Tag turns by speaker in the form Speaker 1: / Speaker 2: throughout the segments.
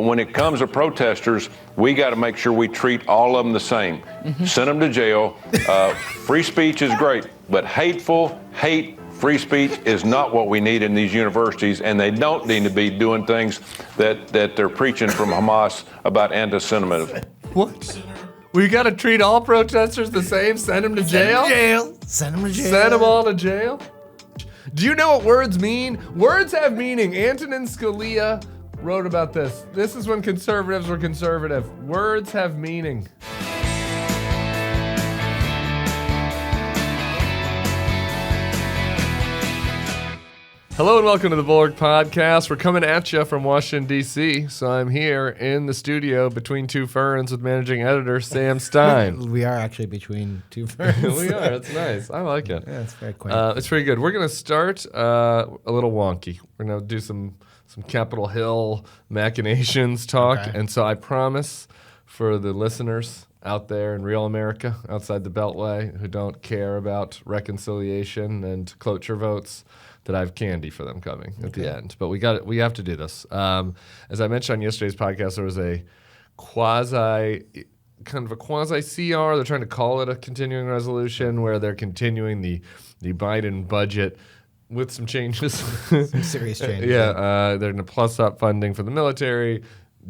Speaker 1: But when it comes to protesters, we got to make sure we treat all of them the same. Send them to jail. Free speech is great, but hate free speech is not what we need in these universities, and they don't need to be doing things that they're preaching from Hamas about anti-Semitism.
Speaker 2: What? We got to treat all protesters the same? Send them to jail?
Speaker 3: Send them to jail.
Speaker 2: Send them all to jail? Do you know what words mean? Words have meaning. Antonin Scalia wrote about this. This is when conservatives were conservative. Words have meaning. Hello and welcome to the Bulwark Podcast. We're coming at you from Washington, D.C. So I'm here in the studio between two ferns with managing editor Sam Stein.
Speaker 3: We are actually between two ferns.
Speaker 2: We are. It's nice. I like it.
Speaker 3: Yeah, it's very quaint.
Speaker 2: It's pretty good. We're going to start a little wonky. We're going to do some Capitol Hill machinations talk.
Speaker 3: Okay.
Speaker 2: And so I promise for the listeners out there in real America, outside the Beltway, who don't care about reconciliation and cloture votes, that I have candy for them coming at the end. But we have to do this. As I mentioned on yesterday's podcast, there was a quasi CR. They're trying to call it a continuing resolution where they're continuing the Biden budget with some changes.
Speaker 3: Some serious changes.
Speaker 2: They're going to plus up funding for the military,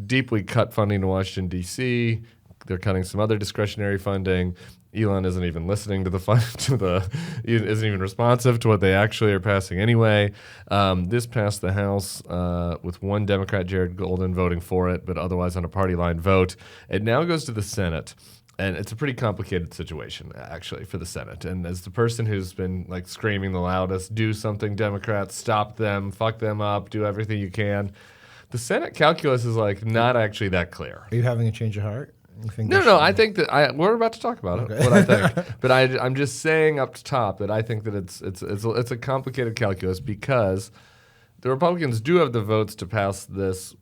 Speaker 2: deeply cut funding to Washington, D.C. They're cutting some other discretionary funding. Elon isn't even listening to isn't even responsive to what they actually are passing anyway. This passed the House with one Democrat, Jared Golden, voting for it, but otherwise on a party line vote. It now goes to the Senate, and it's a pretty complicated situation actually for the Senate. And as the person who's been like screaming the loudest, do something, Democrats, stop them, fuck them up, do everything you can. The Senate calculus is like not actually that clear.
Speaker 3: Are you having a change of heart?
Speaker 2: No. I think that we're about to talk about it. What I think, but I'm just saying up top that I think that it's a complicated calculus because the Republicans do have the votes to pass this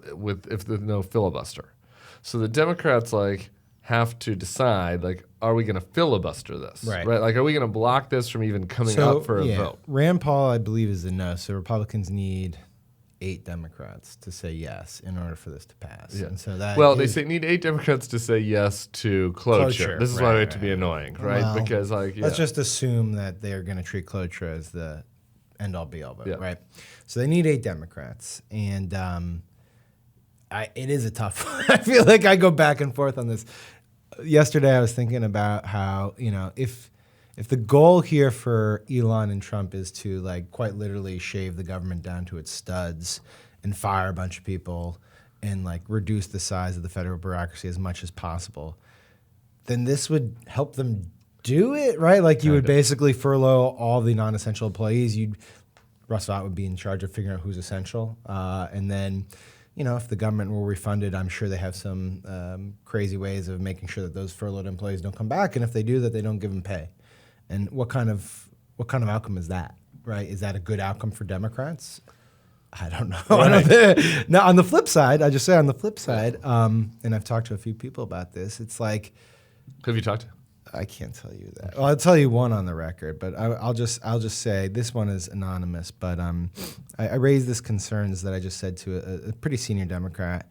Speaker 2: if there's no filibuster. So the Democrats have to decide are we going to filibuster this? Right? Like, are we going to block this from even coming up for a vote?
Speaker 3: Rand Paul, I believe, is a no. So Republicans need 8 Democrats to say yes in order for this to pass. Yeah. And so
Speaker 2: they need 8 Democrats to say yes to cloture. This is why we have to be annoying, right?
Speaker 3: Well,
Speaker 2: because
Speaker 3: let's just assume that they're going to treat cloture as the end-all be-all vote, right? So they need 8 Democrats, and it is a tough one. I feel like I go back and forth on this. Yesterday I was thinking about how, if the goal here for Elon and Trump is to quite literally shave the government down to its studs and fire a bunch of people and reduce the size of the federal bureaucracy as much as possible, then this would help them do it, right? You would basically furlough all the non-essential employees. Russ Vought would be in charge of figuring out who's essential. And then, if the government were refunded, I'm sure they have some crazy ways of making sure that those furloughed employees don't come back. And if they do, that they don't give them pay. And what kind of outcome is that, right? Is that a good outcome for Democrats? I don't know. Right. Now, on the flip side, and I've talked to a few people about this, it's like...
Speaker 2: Who have you talked to?
Speaker 3: I can't tell you that. Well, I'll tell you one on the record, but I'll just say this one is anonymous. But I raised this concerns that I just said to a pretty senior Democrat.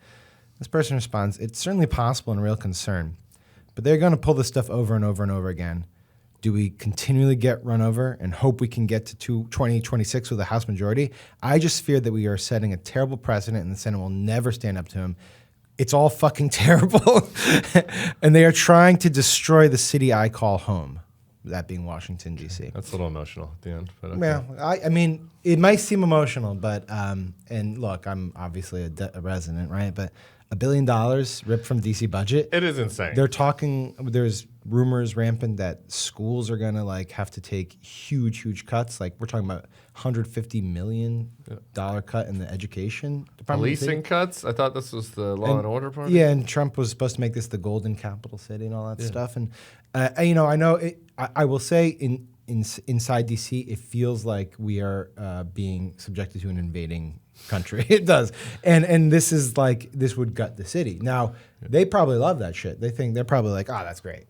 Speaker 3: This person responds, "It's certainly possible and a real concern, but they're going to pull this stuff over and over and over again. Do we continually get run over and hope we can get to 2026 with a House majority? I just fear that we are setting a terrible precedent and the Senate will never stand up to him. It's all fucking terrible." And they are trying to destroy the city I call home, that being Washington, D.C.
Speaker 2: That's a little emotional at the end. But okay.
Speaker 3: Well, I mean, it might seem emotional, but, and look, I'm obviously a resident, right? But $1 billion ripped from D.C. budget.
Speaker 2: It is insane.
Speaker 3: They're talking, there's rumors rampant that schools are going to have to take huge cuts. We're talking about $150 million cut in the education department.
Speaker 2: Policing cuts? I thought this was the law and order part.
Speaker 3: Yeah, and Trump was supposed to make this the golden capital city and all that stuff. And, I know, I will say inside D.C., it feels like we are being subjected to an invading country. It does. And this is this would gut the city. Now, they probably love that shit. They're probably like, oh, that's great.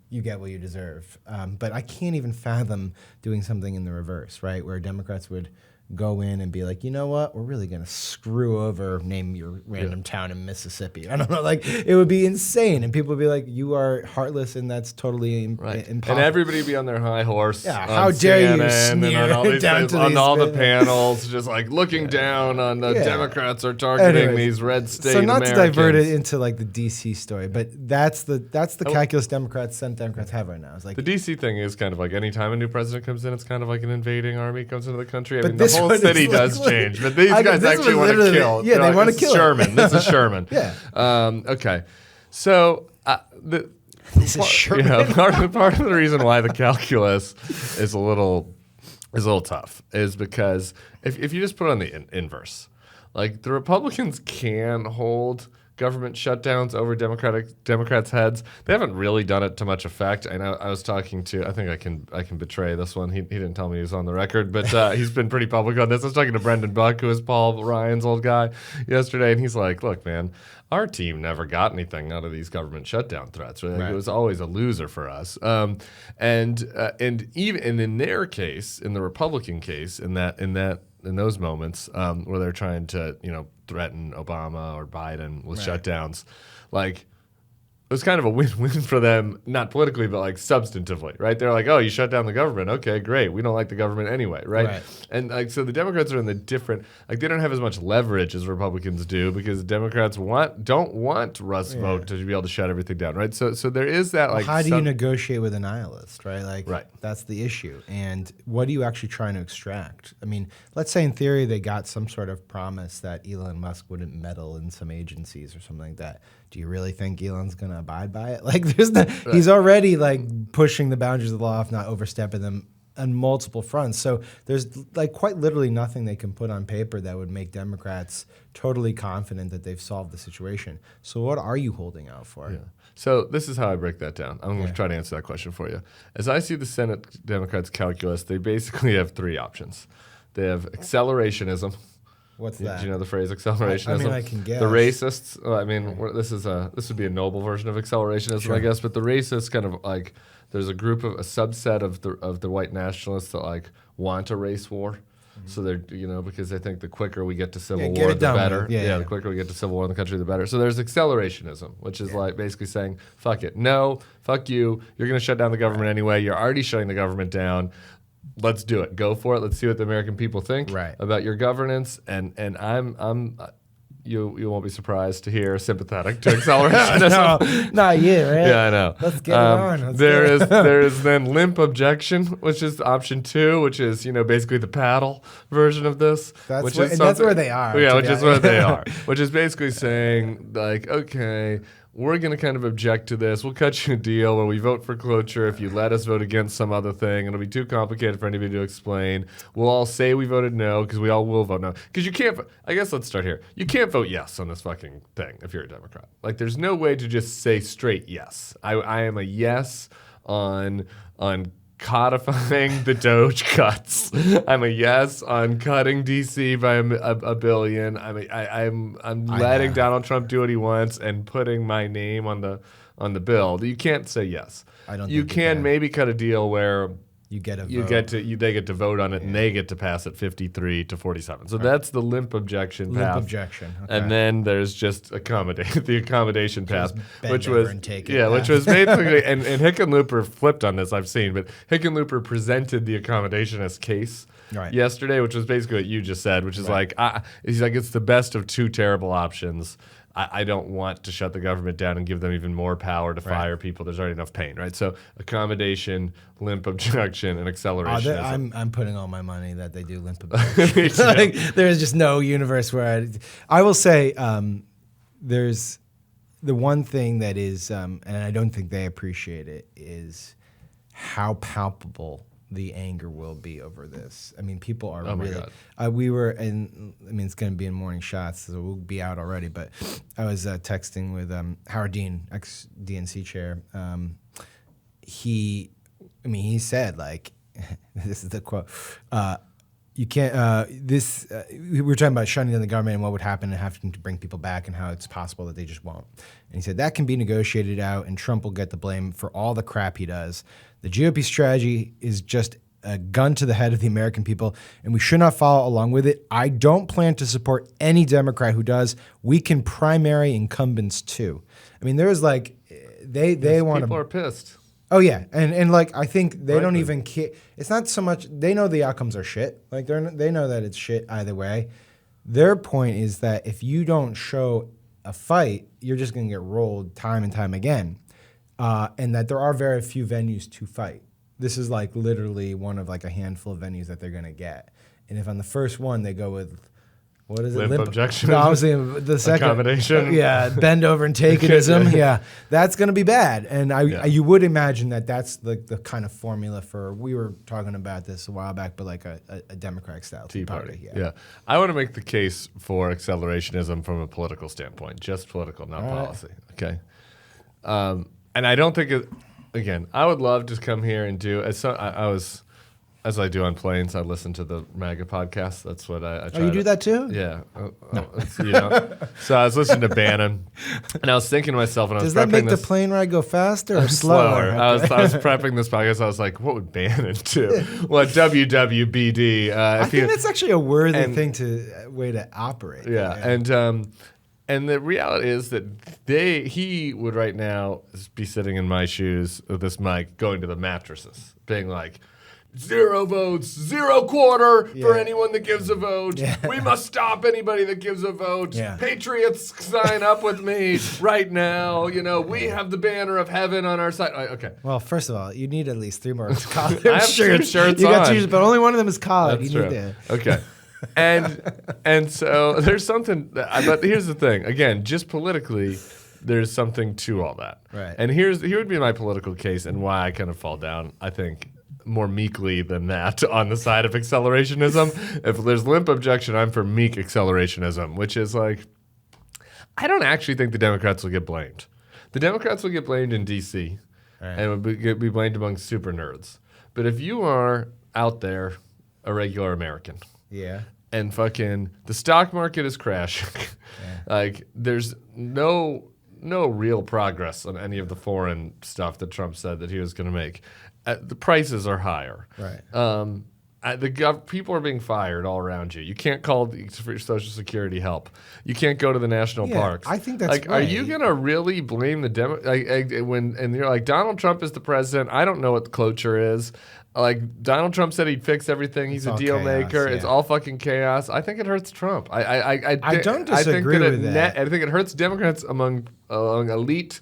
Speaker 3: You get what you deserve. But I can't even fathom doing something in the reverse, right? Where Democrats would go in and be like, you know what, we're really gonna screw over, name your random town in Mississippi. I don't know, like it would be insane, and people would be like, you are heartless, and that's totally impossible.
Speaker 2: And everybody would be on their high horse.
Speaker 3: Yeah, how dare you
Speaker 2: CNN
Speaker 3: sneer
Speaker 2: and on all these
Speaker 3: down
Speaker 2: things,
Speaker 3: to
Speaker 2: on
Speaker 3: these
Speaker 2: all the
Speaker 3: men.
Speaker 2: panels, just like looking down on the Democrats are targeting
Speaker 3: Anyways,
Speaker 2: these red state
Speaker 3: so not
Speaker 2: Americans.
Speaker 3: to divert it into like the DC story, but that's the calculus Senate Democrats have right now. It's like
Speaker 2: The DC thing is kind of like any time a new president comes in, it's kind of like an invading army comes into the country. I
Speaker 3: But
Speaker 2: mean, the
Speaker 3: this
Speaker 2: whole
Speaker 3: one is
Speaker 2: city does
Speaker 3: like-
Speaker 2: change, but these
Speaker 3: I know,
Speaker 2: guys
Speaker 3: this
Speaker 2: actually
Speaker 3: was
Speaker 2: want to
Speaker 3: literally-
Speaker 2: kill.
Speaker 3: yeah,
Speaker 2: They're
Speaker 3: they
Speaker 2: like,
Speaker 3: wanna
Speaker 2: "This is
Speaker 3: kill it."
Speaker 2: Sherman. This is Sherman.
Speaker 3: Yeah.
Speaker 2: Okay. So
Speaker 3: this is Sherman.
Speaker 2: part of the reason why the calculus is a little tough is because if you just put it on the inverse, like the Republicans can hold government shutdowns over Democrats' heads. They haven't really done it to much effect. I know I was talking to, I think I can betray this one. He didn't tell me he was on the record, but he's been pretty public on this. I was talking to Brendan Buck, who is Paul Ryan's old guy, yesterday, and he's like, look, man, our team never got anything out of these government shutdown threats. Right? It was always a loser for us. And even in their case, in the Republican case, in those moments where they're trying to, threaten Obama or Biden with shutdowns, like it was kind of a win-win for them, not politically, but like substantively, right? They're like, oh, you shut down the government. Okay, great. We don't like the government anyway, right? And like, so the Democrats are in the different, like they don't have as much leverage as Republicans do because Democrats don't want Russ vote to be able to shut everything down, right? So there is that like.
Speaker 3: How do you negotiate with a nihilist, right? Like,
Speaker 2: Right.
Speaker 3: That's the issue. And what are you actually trying to extract? I mean, let's say in theory they got some sort of promise that Elon Musk wouldn't meddle in some agencies or something like that. Do you really think Elon's going to abide by it? Like, he's already like pushing the boundaries of the law, if not overstepping them on multiple fronts. So there's like quite literally nothing they can put on paper that would make Democrats totally confident that they've solved the situation. So what are you holding out for?
Speaker 2: Yeah. So this is how I break that down. I'm going to try to answer that question for you. As I see the Senate Democrats' calculus, they basically have three options. They have accelerationism.
Speaker 3: What's that?
Speaker 2: Do you know the phrase accelerationism?
Speaker 3: I mean, I can guess.
Speaker 2: The racists. This would be a noble version of accelerationism, I guess. But the racists kind of like there's a subset of the white nationalists that like want a race war. So they're because they think the quicker we get to civil war, the better. The quicker we get to civil war in the country, the better. So there's accelerationism, which is like basically saying, fuck it, no, fuck you. You're going to shut down the government anyway. You're already shutting the government down. Let's do it. Go for it. Let's see what the American people think about your governance. And you won't be surprised to hear sympathetic to accelerationism.
Speaker 3: No, not you, right?
Speaker 2: Yeah, I know.
Speaker 3: Let's get it on.
Speaker 2: There is then limp objection, which is option 2, which is basically the paddle version of this.
Speaker 3: That's where they are.
Speaker 2: Yeah, which is where they are. Which is basically saying like, okay, we're going to kind of object to this. We'll cut you a deal where we vote for cloture if you let us vote against some other thing. It'll be too complicated for anybody to explain. We'll all say we voted no because we all will vote no. Because you can't, I guess let's start here. You can't vote yes on this fucking thing if you're a Democrat. Like there's no way to just say straight yes. I am a yes on codifying the Doge cuts. I'm a yes on cutting DC by a billion. I'm letting Donald Trump do what he wants and putting my name on the bill. You can't say yes.
Speaker 3: I don't.
Speaker 2: You
Speaker 3: think
Speaker 2: can maybe cut a deal where
Speaker 3: you get a
Speaker 2: they get to vote on it and they get to pass it 53 to 47. So that's the limp objection path.
Speaker 3: Limp objection. Okay.
Speaker 2: And then there's just the accommodation path, which
Speaker 3: over
Speaker 2: was
Speaker 3: and take it.
Speaker 2: which was basically and Hickenlooper flipped on this. I've seen, but Hickenlooper presented the accommodationist case yesterday, which was basically what you just said, which is like he's like it's the best of two terrible options. I don't want to shut the government down and give them even more power to fire people. There's already enough pain, right? So accommodation, limp objection, and acceleration.
Speaker 3: I'm putting all my money that they do limp objection. Like, there's just no universe where I will say there's the one thing that is, and I don't think they appreciate it, is how palpable the anger will be over this. I mean, people are really. We were in. I mean, it's going to be in Morning Shots, so we'll be out already. But I was texting with Howard Dean, ex-DNC chair. He said like, this is the quote. You can't. We were talking about shutting down the government and what would happen and having to bring people back and how it's possible that they just won't. And he said that can be negotiated out, and Trump will get the blame for all the crap he does. The GOP strategy is just a gun to the head of the American people, and we should not follow along with it. I don't plan to support any Democrat who does. We can primary incumbents too. I mean, there's like they want to.
Speaker 2: People are pissed.
Speaker 3: Oh yeah, and like I think they don't even care. It's not so much they know the outcomes are shit. Like they know that it's shit either way. Their point is that if you don't show a fight, you're just going to get rolled time and time again, and that there are very few venues to fight. This is like literally one of like a handful of venues that they're going to get. And if on the first one they go with, what is it?
Speaker 2: Limp objection.
Speaker 3: No, I was saying the second.
Speaker 2: Accommodation.
Speaker 3: Yeah, bend over and takeism. Yeah, that's going to be bad. And you would imagine that that's the kind of formula for, we were talking about this a while back, but like a Democratic style
Speaker 2: Tea Party.
Speaker 3: Yeah.
Speaker 2: I want to make the case for accelerationism from a political standpoint, just political, not policy. Okay. And I don't think again, I would love to come here and do, as I do on planes, I listen to the MAGA podcast. That's what I try.
Speaker 3: Oh, you do that too?
Speaker 2: Yeah. So I was listening to Bannon, and I was thinking to myself, and I was
Speaker 3: Does that make the
Speaker 2: this,
Speaker 3: plane ride go faster or slower?
Speaker 2: Okay. I was prepping this podcast. I was like, what would Bannon do? Well, WWBD.
Speaker 3: I think that's actually a worthy way to operate.
Speaker 2: Yeah. And the reality is that he would right now be sitting in my shoes with this mic, going to the mattresses, being like, 0 votes, 0 quarter for anyone that gives a vote. Yeah. We must stop anybody that gives a vote. Yeah. Patriots, sign up with me right now. We have the banner of heaven on our side. Okay.
Speaker 3: Well, first of all, you need at least 3 more college
Speaker 2: I have
Speaker 3: shirts.
Speaker 2: 2 shirts
Speaker 3: you
Speaker 2: on.
Speaker 3: got 2, but only one of them is college.
Speaker 2: That's
Speaker 3: you
Speaker 2: true.
Speaker 3: need to.
Speaker 2: Okay. And so there's something, but here's the thing. Again, just politically, there's something to all that.
Speaker 3: Right.
Speaker 2: And here would be my political case and why I kind of fall down, I think, more meekly than that on the side of accelerationism. If there's limp objection, I'm for meek accelerationism, which is like, I don't actually think the Democrats will get blamed. The Democrats will get blamed in D.C. and would be blamed among super nerds. But if you are out there, a regular American, and fucking the stock market is crashing, like there's no real progress on any of the foreign stuff that Trump said that he was going to make. The prices are higher. Right. People are being fired all around you. You can't call for Social Security help. You can't go to the national parks.
Speaker 3: I think that's
Speaker 2: like. Right. Are you gonna really blame the when you're like Donald Trump is the president? I don't know what the closure is. Like Donald Trump said he'd fix everything. He's a deal maker. It's all fucking chaos. I think it hurts Trump. I
Speaker 3: don't disagree with that.
Speaker 2: I think it hurts Democrats among elite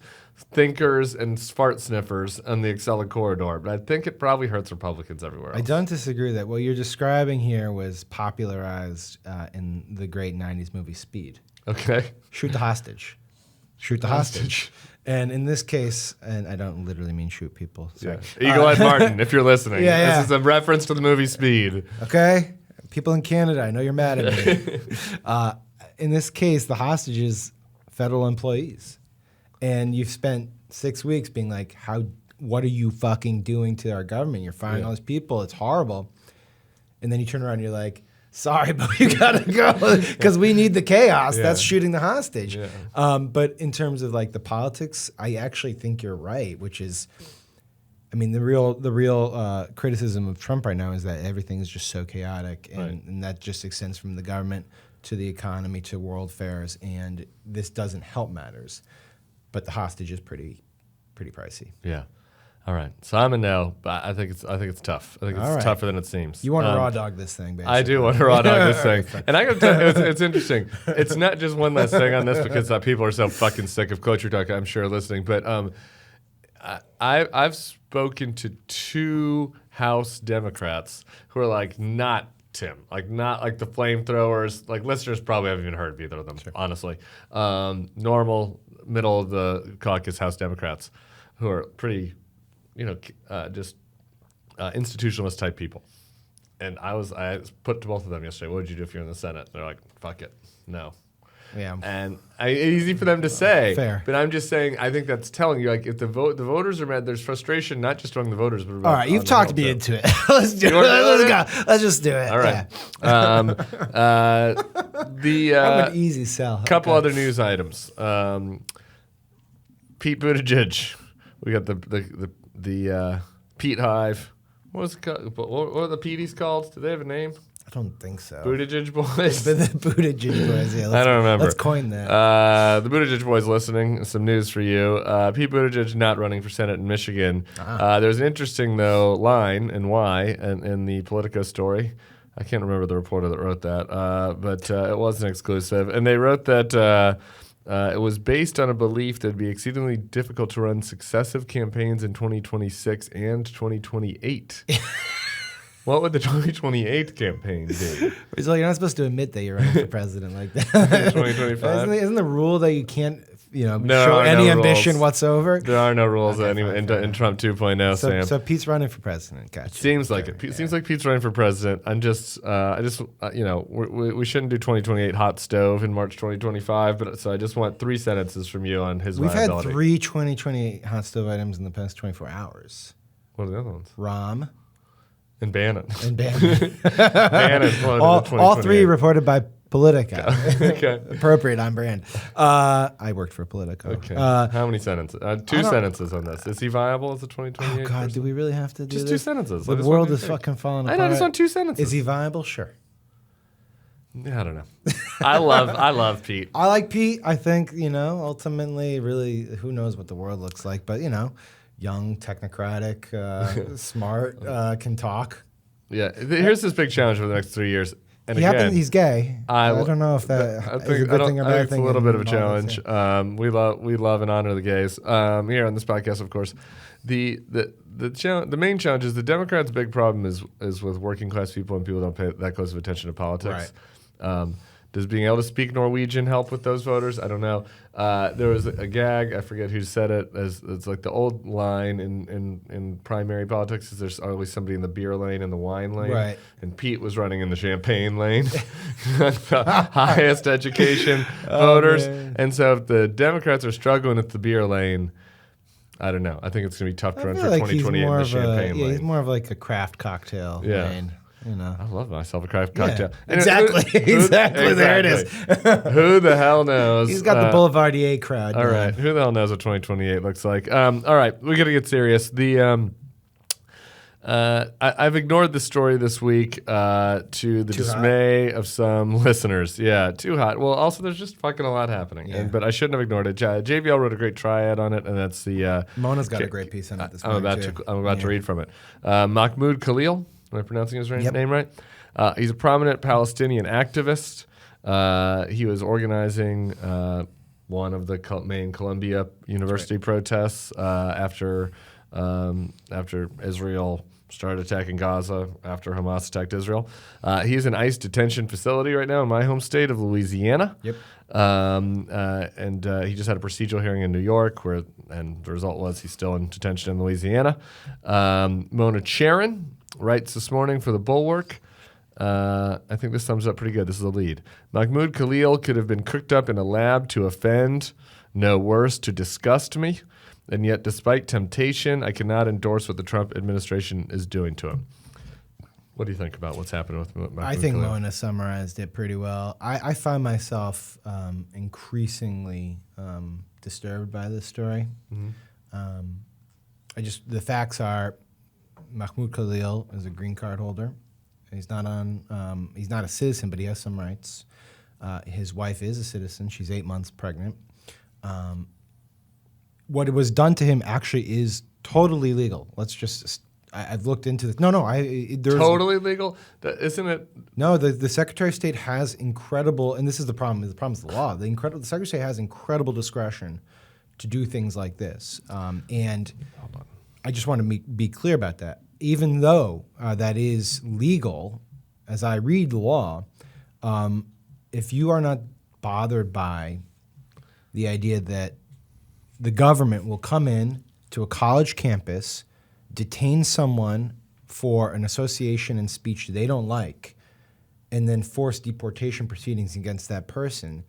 Speaker 2: thinkers and fart sniffers on the Acela corridor, but I think it probably hurts Republicans everywhere else.
Speaker 3: I don't disagree that what you're describing here was popularized in the great 90s movie Speed.
Speaker 2: Okay.
Speaker 3: Shoot the hostage. Shoot the hostage. And in this case, and I don't literally mean shoot people. Sorry.
Speaker 2: Yeah. Eagle-eyed Martin, if you're listening. This is a reference to the movie Speed.
Speaker 3: Okay? People in Canada, I know you're mad at me. In this case, the hostage is federal employees. And you've spent 6 weeks being like, what are you fucking doing to our government? You're firing all these people. It's horrible. And then you turn around and you're like, sorry, but you gotta go because we need the chaos. That's shooting the hostage. But in terms of like the politics, I actually think you're right, which is, I mean, the real criticism of Trump right now is that everything is just so chaotic, and that just extends from the government to the economy to world fairs, and this doesn't help matters. But the hostage is pretty pricey.
Speaker 2: Yeah. All right. So I'm a no, but I think it's tough. I think it's tougher than it seems.
Speaker 3: You want to raw dog this thing, basically.
Speaker 2: I do want to raw dog this thing. And I got to tell you, it's interesting. It's not just one last thing on this because people are so fucking sick of culture talk, I'm sure, listening. But I've spoken to 2 House Democrats who are like not Tim, like not like the flamethrowers. Like listeners probably haven't even heard of either of them, honestly. Normal, middle of the caucus House Democrats who are pretty, just institutionalist type people. And I put to both of them yesterday, what would you do if you're in the Senate? They're like, fuck it, no.
Speaker 3: Yeah.
Speaker 2: And easy for them to say.
Speaker 3: Fair.
Speaker 2: But I'm just saying, I think that's telling you, like, if the voters are mad, there's frustration not just among the voters, but
Speaker 3: all right, you've talked me into it. Let's do it. Let's go. Let's just do it.
Speaker 2: All right.
Speaker 3: I'm an easy sell.
Speaker 2: Couple other news items. Pete Buttigieg. We got the Pete Hive What are the PDs called? Do they have a name?
Speaker 3: I don't think so.
Speaker 2: Buttigieg boys.
Speaker 3: The Buttigieg boys. Yeah,
Speaker 2: I don't remember.
Speaker 3: Let's coin that.
Speaker 2: The Buttigieg boys listening. Some news for you. Pete Buttigieg not running for Senate in Michigan. There's an interesting though line and why in the Politico story. I can't remember the reporter that wrote that, but it wasn't exclusive. And they wrote that it was based on a belief that it'd be exceedingly difficult to run successive campaigns in 2026 and 2028. What would the 2028 campaign be?
Speaker 3: You're not supposed to admit that you're running for president like that.
Speaker 2: 2025?
Speaker 3: Isn't the rule that you can't, show any ambition
Speaker 2: rules
Speaker 3: whatsover?
Speaker 2: There are no rules in Trump 2.0, Sam.
Speaker 3: So Pete's running for president. Gotcha.
Speaker 2: Seems like it. Seems like Pete's running for president. We shouldn't do 2028 hot stove in March 2025, but so I just want 3 sentences from you on his viability.
Speaker 3: We've had 3 2028 hot stove items in the past 24 hours.
Speaker 2: What are the other ones?
Speaker 3: Rahm.
Speaker 2: And Bannon.
Speaker 3: Bannon. all 3 reported by Politico.
Speaker 2: Okay.
Speaker 3: Appropriate on brand. I worked for Politico.
Speaker 2: Okay. How many sentences? 2 sentences on this. Is he viable as a 2028
Speaker 3: Oh, God,
Speaker 2: person?
Speaker 3: do we really have to do
Speaker 2: just
Speaker 3: this?
Speaker 2: 2 sentences.
Speaker 3: The world is fucking falling apart.
Speaker 2: I just want 2 sentences.
Speaker 3: Is he viable? Sure.
Speaker 2: Yeah, I don't know. I love Pete.
Speaker 3: I like Pete. I think, ultimately, really, who knows what the world looks like. But, young, technocratic, smart, can talk.
Speaker 2: Yeah, here's this big challenge for the next 3 years. And
Speaker 3: he's gay. I don't know if that is a good thing or bad thing.
Speaker 2: I think it's a little bit of a challenge. We love and honor the gays here on this podcast, of course. The main challenge is the Democrats' big problem is with working class people and people don't pay that close of attention to politics. Right. Does being able to speak Norwegian help with those voters? I don't know. There was a gag, I forget who said it. It's like the old line in primary politics is there's always somebody in the beer lane and the wine lane.
Speaker 3: Right.
Speaker 2: And Pete was running in the champagne lane. The highest education voters.
Speaker 3: Man.
Speaker 2: And so if the Democrats are struggling at the beer lane, I don't know. I think it's going to be tough to run for 2028 in the champagne lane.
Speaker 3: He's more of like a craft cocktail lane.
Speaker 2: I love myself a craft cocktail.
Speaker 3: Yeah, exactly. Exactly. There it is.
Speaker 2: Who the hell knows?
Speaker 3: He's got the Boulevardier crowd.
Speaker 2: All right. Who the hell knows what 2028 looks like? All right. We got to get serious. I've ignored this story this week to the dismay of some listeners. Yeah, too hot. Well, also there's just fucking a lot happening. Yeah. But I shouldn't have ignored it. JVL wrote a great triad on it, and that's the
Speaker 3: Mona's got a great piece on it this morning.
Speaker 2: I'm about to read from it. Mahmoud Khalil. Am I pronouncing his name right? He's a prominent Palestinian activist. He was organizing one of the main Columbia University protests after Israel started attacking Gaza, after Hamas attacked Israel. He's in ICE detention facility right now in my home state of Louisiana.
Speaker 3: Yep.
Speaker 2: And he just had a procedural hearing in New York, and the result was he's still in detention in Louisiana. Mona Charon writes this morning for the Bulwark. I think this sums up pretty good. This is the lead. Mahmoud Khalil could have been cooked up in a lab to offend, no worse, to disgust me. And yet, despite temptation, I cannot endorse what the Trump administration is doing to him. What do you think about what's happening with Mahmoud
Speaker 3: I think
Speaker 2: Khalil?
Speaker 3: Mona summarized it pretty well. I find myself increasingly disturbed by this story. Mm-hmm. The facts are Mahmoud Khalil is a green card holder. He's not a citizen, but he has some rights. His wife is a citizen. She's 8 months pregnant. What was done to him actually is totally legal. I've looked into this. There's
Speaker 2: totally legal? Isn't it?
Speaker 3: No, the Secretary of State has incredible, and this is the problem. The problem is the law. The Secretary of State has incredible discretion to do things like this. And I just want to be clear about that. Even though that is legal, as I read the law, if you are not bothered by the idea that the government will come in to a college campus, detain someone for an association and speech they don't like, and then force deportation proceedings against that person,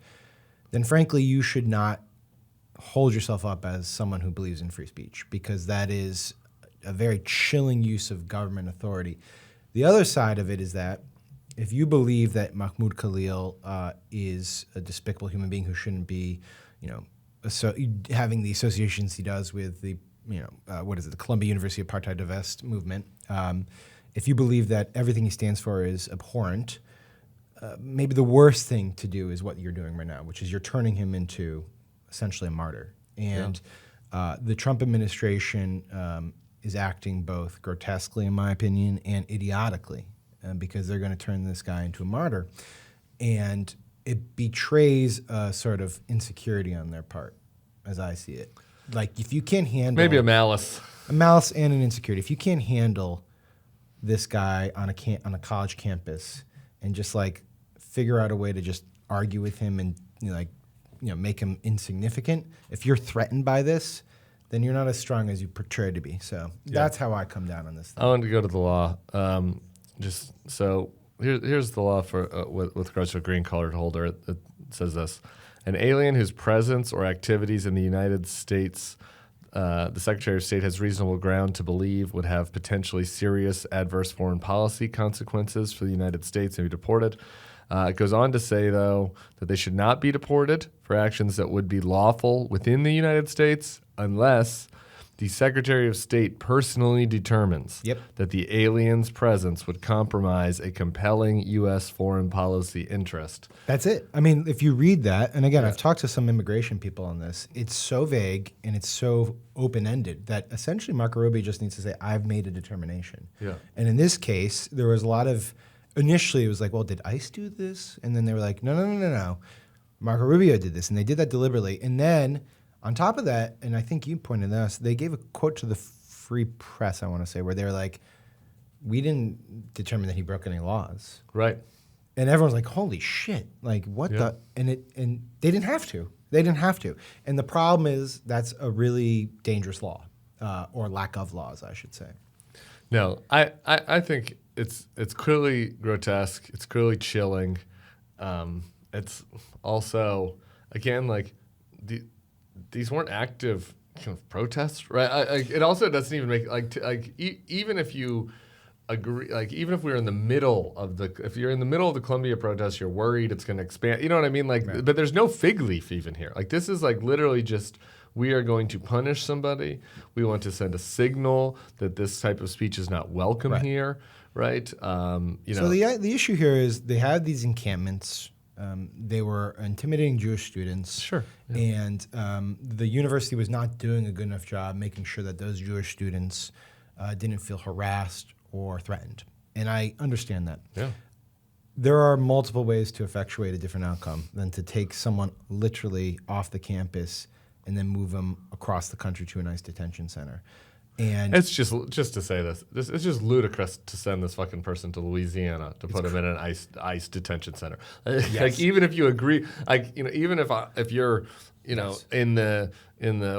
Speaker 3: then frankly you should not hold yourself up as someone who believes in free speech, because that is a very chilling use of government authority. The other side of it is that if you believe that Mahmoud Khalil is a despicable human being who shouldn't be, having the associations he does with the what is it, the Columbia University Apartheid Divest movement, if you believe that everything he stands for is abhorrent, maybe the worst thing to do is what you're doing right now, which is you're turning him into essentially a martyr. And the Trump administration is acting both grotesquely, in my opinion, and idiotically, because they're going to turn this guy into a martyr. And it betrays a sort of insecurity on their part, as I see it. Like, if you can't handle...
Speaker 2: Maybe a malice.
Speaker 3: A malice and an insecurity. If you can't handle this guy on a college campus and just, like, figure out a way to just argue with him and, make him insignificant, if you're threatened by this, then you're not as strong as you portray to be. So that's how I come down on this thing.
Speaker 2: I want to go to the law. Here's the law for with regards to a green card holder. It says this: an alien whose presence or activities in the United States, the Secretary of State has reasonable ground to believe would have potentially serious adverse foreign policy consequences for the United States and be deported. It goes on to say, though, that they should not be deported for actions that would be lawful within the United States unless the Secretary of State personally determines that the alien's presence would compromise a compelling U.S. foreign policy interest.
Speaker 3: That's it. I mean, if you read that, and again, I've talked to some immigration people on this, it's so vague and it's so open-ended that essentially Marco Rubio just needs to say, I've made a determination.
Speaker 2: Yeah.
Speaker 3: And in this case, there was a lot of, initially it was like, well, did ICE do this? And then they were like, no. Marco Rubio did this, and they did that deliberately. And then on top of that, and I think you pointed this, they gave a quote to the Free Press, I want to say, where they were like, we didn't determine that he broke any laws.
Speaker 2: Right.
Speaker 3: And everyone's like, holy shit, like what the, and they didn't have to. They didn't have to. And the problem is that's a really dangerous law, or lack of laws, I should say.
Speaker 2: No, I think it's clearly grotesque. It's clearly chilling. It's also, again, like these weren't active kind of protests, right? It also doesn't even make even if you agree, like even if we're in the middle of if you're in the middle of the Columbia protest, you're worried it's going to expand. You know what I mean? Like, right. But there's no fig leaf even here. Like this is like literally just, we are going to punish somebody. We want to send a signal that this type of speech is not welcome here, right? So
Speaker 3: the issue here is they had these encampments. They were intimidating Jewish students.
Speaker 2: Sure.
Speaker 3: Yeah. And the university was not doing a good enough job making sure that those Jewish students didn't feel harassed or threatened. And I understand that.
Speaker 2: Yeah.
Speaker 3: There are multiple ways to effectuate a different outcome than to take someone literally off the campus and then move them across the country to a nice detention center. And
Speaker 2: it's just to say this, it's just ludicrous to send this fucking person to Louisiana to put him in an ICE detention center.
Speaker 3: Yes.
Speaker 2: Like even if you agree, like even if you're in the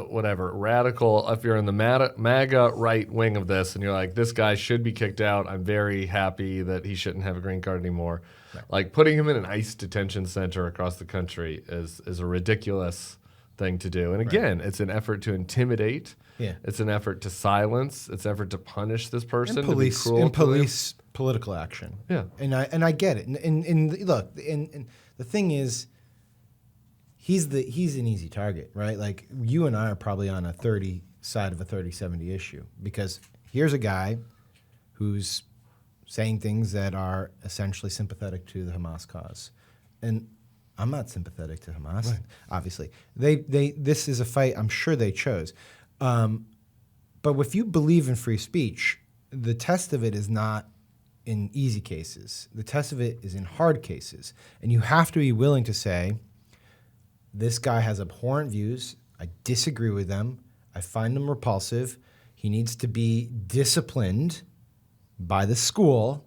Speaker 2: whatever radical, if you're in the MAGA right wing of this, and you're like, this guy should be kicked out. I'm very happy that he shouldn't have a green card anymore. Right. Like putting him in an ICE detention center across the country is a ridiculous thing to do. And again, it's an effort to intimidate.
Speaker 3: Yeah.
Speaker 2: It's an effort to silence. It's an effort to punish this person.
Speaker 3: And police, political action.
Speaker 2: Yeah.
Speaker 3: And I get it. And look, and the thing is, he's an easy target, right? Like you and I are probably on a 30 side of a 30-70 issue, because here's a guy who's saying things that are essentially sympathetic to the Hamas cause. And I'm not sympathetic to Hamas, right. Obviously. This is a fight I'm sure they chose. But if you believe in free speech, the test of it is not in easy cases. The test of it is in hard cases. And you have to be willing to say, this guy has abhorrent views. I disagree with them. I find them repulsive. He needs to be disciplined by the school.